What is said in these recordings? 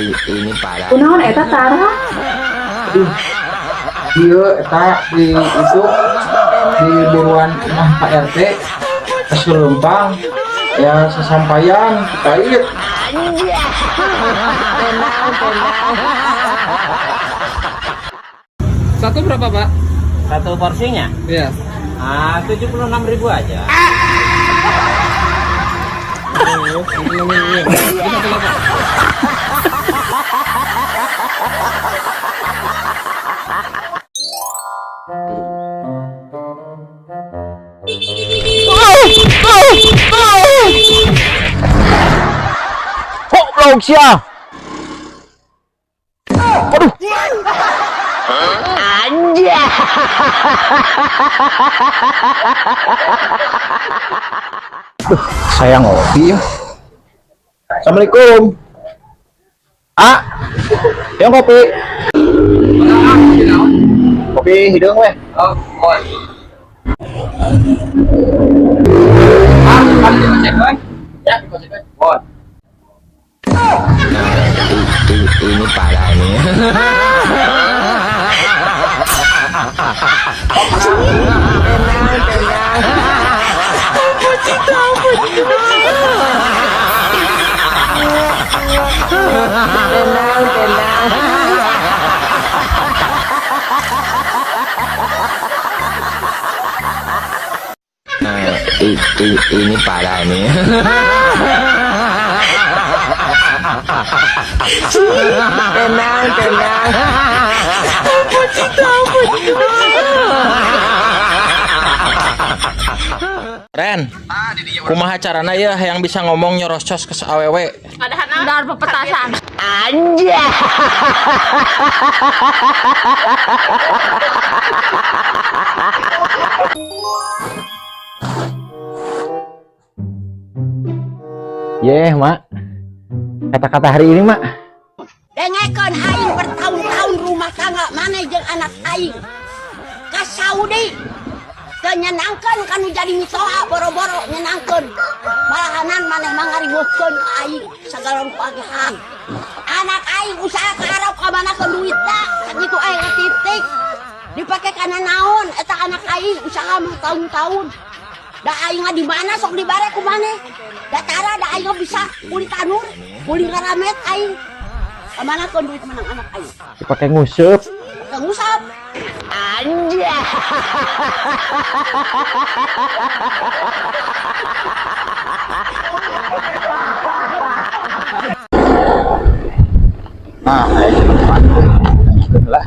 Ini parah. Kunaon eta Tara? Iya, eta di itu di buruan imah Pak RT keselumpang ya sesampaian kait. Satu berapa, Pak? Satu porsinya? Iya. 76.000 aja. Goblok sia. Saya ngopi ya. Assalamualaikum. Yang kopi. Kopi hidung weh. Ini parah nih. Ini parah nih. Tenang. Ren, kumaha carana ya yang bisa ngomong nyerocos ke awewe? Ada pepetasan. Mak. Kata-kata hari ini, Mak. Dengekeun aing bertahun-tahun rumah tangga mana jeung anak aing ka Saudi teu nyenangkeun kanu jadi mitoha boro-boro nyenangkeun malahanan maneh mangariweuhkeun ka aing sagala rupahan anak aing usaha ka Arab ka mana ke duitna sakitu aing titik dipake kana naon eta anak aing usaha mah tahun-tahun da aing di mana sok dibare ku maneh da Tara da aing bisa uli tanur uli ngaramet aing kemana kon duit menang anak aing Dipakai nguseup. ngusap anjay Nah, lah.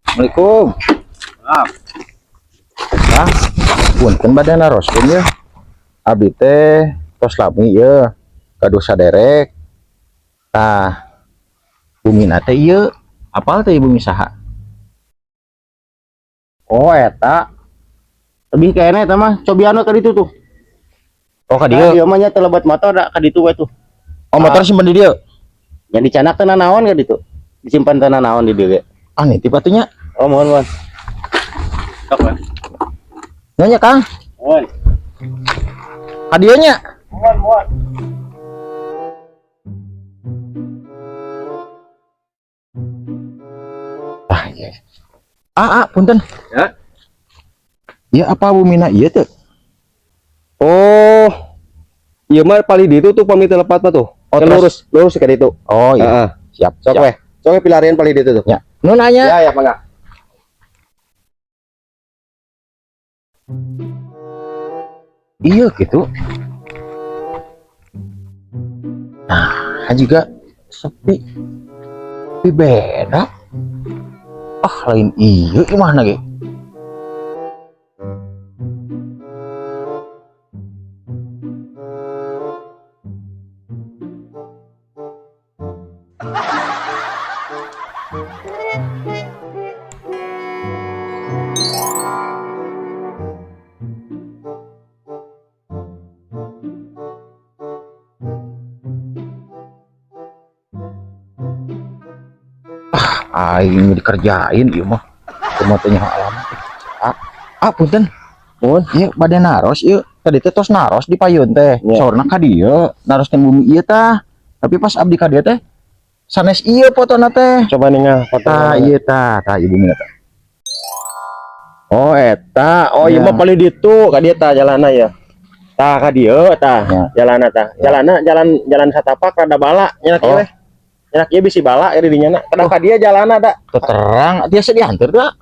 Assalamualaikum. Punten badan naroskeun ya. Abdi teh tos lami ya. Kaduh saderek. Tah bumi nate ieu apal teh bumi saha? Oh eta lebih kayaknya eta mah cobiano ka ditu tuh. Oh ka dieu. Dieu mah nya telebat motor da ka ditu we tuh. Oh motor simpen di dieu. Nya dicanak teh naon ka ditu. Disimpan teh naon di dieu ge. Ah nitip atunya. Oh mohon. Sok we. Nya Kang. Mohon. Ka dieu nya. Mohon. Punten. Ya. Ya apa bumina ieu teh? Oh, iya mah paling itu tuh pamit lepat mah tuh. Oh, lurus ke itu. Oh iya. Siap. Sok weh. Sok pilarian paling itu tuh. Ya. Nu nanya. Ya, mangga. Iya gitu. Nah, juga sepi. Tapi beda. Lain iya gimana ge? Aing dikerjain ieu mah. Kumaha teh alamat. Punten. Mun ieu bade naros ieu. Tadi teh tos naros di payun teh. Saurna ka dieu naroskeun bumi ieu tah. Tapi pas abdi ka dieu teh sanes ieu fotona teh. Coba ningal foto. Tah ieu tah ieu bumi tah. Oh eta, oh iya Ya. mah paling ditu ka dieu tah jalanna ya. Tah ka dieu tah, Ya. jalanna tah. Jalanna jalan satapak rada bala, nyenak ieu Oh. weh. Nyenak ieu bisi bala di dinya na. Kada ka dieu jalanna da. Teu terang biasa diantar dah.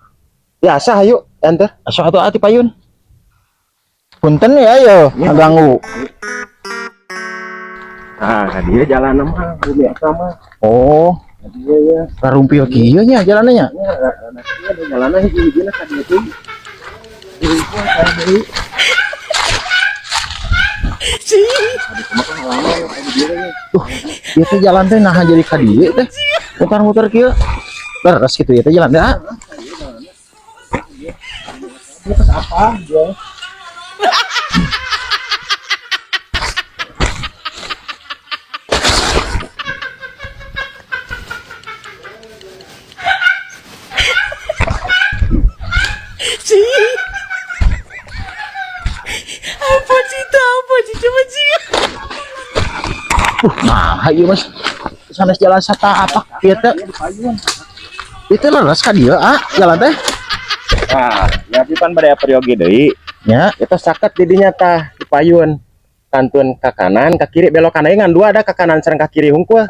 Biasa hayu enter. Asuh atuh ati payun. Punten ya yo ngaganggu. Tah ka dieu jalanna mah bumi eta mah. Oh, Dieu ya. karumpil kieu nya jalananya. Jalanna hiji-hijina ka dieu teh. Ieu teh jalan teh nah jadi ka dieu teh. Muter-muter kieu. Beres kitu ieu teh jalan teh. Nah, ieu Mas. Sanes jalan satapak ieu teh. Itu leres ka dieu jalan teh. Nah, ya pan bade periogi deui. Nya, Eta saket di dinya tah di payun. Kantun ke kanan, ke kiri belok kanan ngan dua ada ke kanan sareng ke kiri hungkul.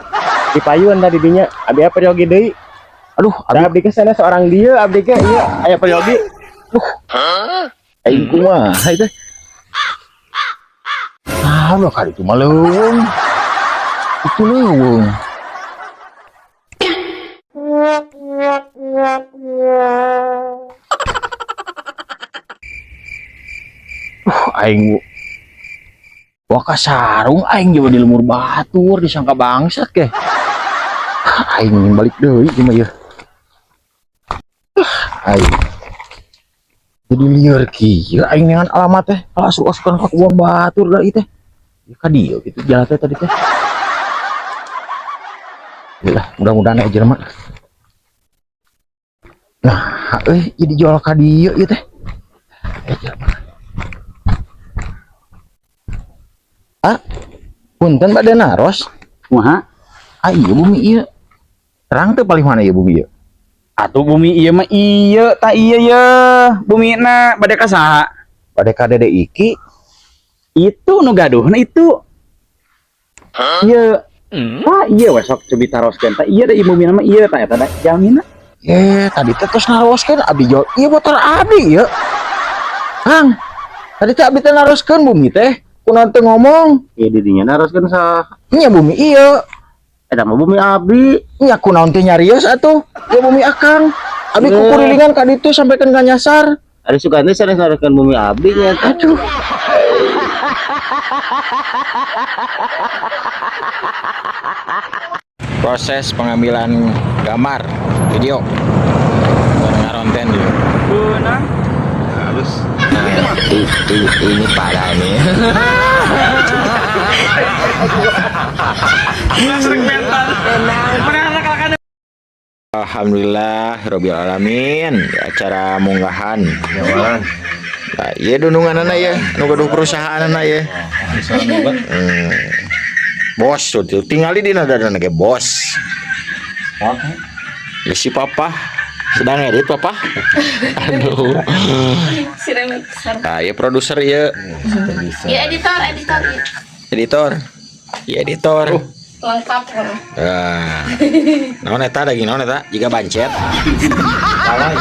Di payun da di dinya. Abi periogi deui. aduh, Da abdi ke sana seorang dia, abdi ke ieu aya periogi. aing kumaha teh. Ah, udah kali itu mah leuweung. Itu leuweung. Aing wah kasarung aing juga di lemur batur disangka bangsat ke. Aing balik deui ieu mah ieu. Aing jadi liar kieu aing dengan alamat teh asup-asupkan ka uang batur da ieu teh. Ka dieu gitu jalan teh tadi teh. Yalah, mudah-mudahan aja mah. Nah, jadi jual ka dieu ieu teh. Punten bade naros. Kumaha? Ieu bumi ieu. Terang teh paling mana ieu bumi ieu? Atuh bumi ieu mah ieu, tah ieu ye. Bumina bade ka saha? Bade ka Dede Iki. Itu nu gaduhna itu. Ieu. Tah ieu we sok cobi taroskeun. Tah ieu da ieu bumina mah ieu tah eta da jamina. Tadi teh tos naroskeun abdi jual. Ieu motor abdi ieu. Kang. Tadi teh abdi teh naroskeun bumi teh. Kunaon teh ngomong? Ieu di dinya naroskeun sa Nya bumi ieu. eta mah bumi abdi. Nya kunaon teh nyarios atuh. Ieu bumi akang. Abdi kukurilingan ka ditu sampekeun ka nyasar. Ari sukante sanes naroskeun bumi abdi nya. Aduh. Proses pengambilan gambar video ngaronten dulu. Halus. Ini parah nih. Alhamdulillah Rabbil Alamin acara munggahan. Nah, iya dunungan ya, nu gaduh perusahaan ya. Bos tuh tinggali di nada ge bos. Ya si papa sedang edit papa. Aduh. Nah, ya produser ya. Ya editor. Editor. Ya editor. Lengkap. Nah. Naon eta daging naon eta? Jiga bancet. Salah.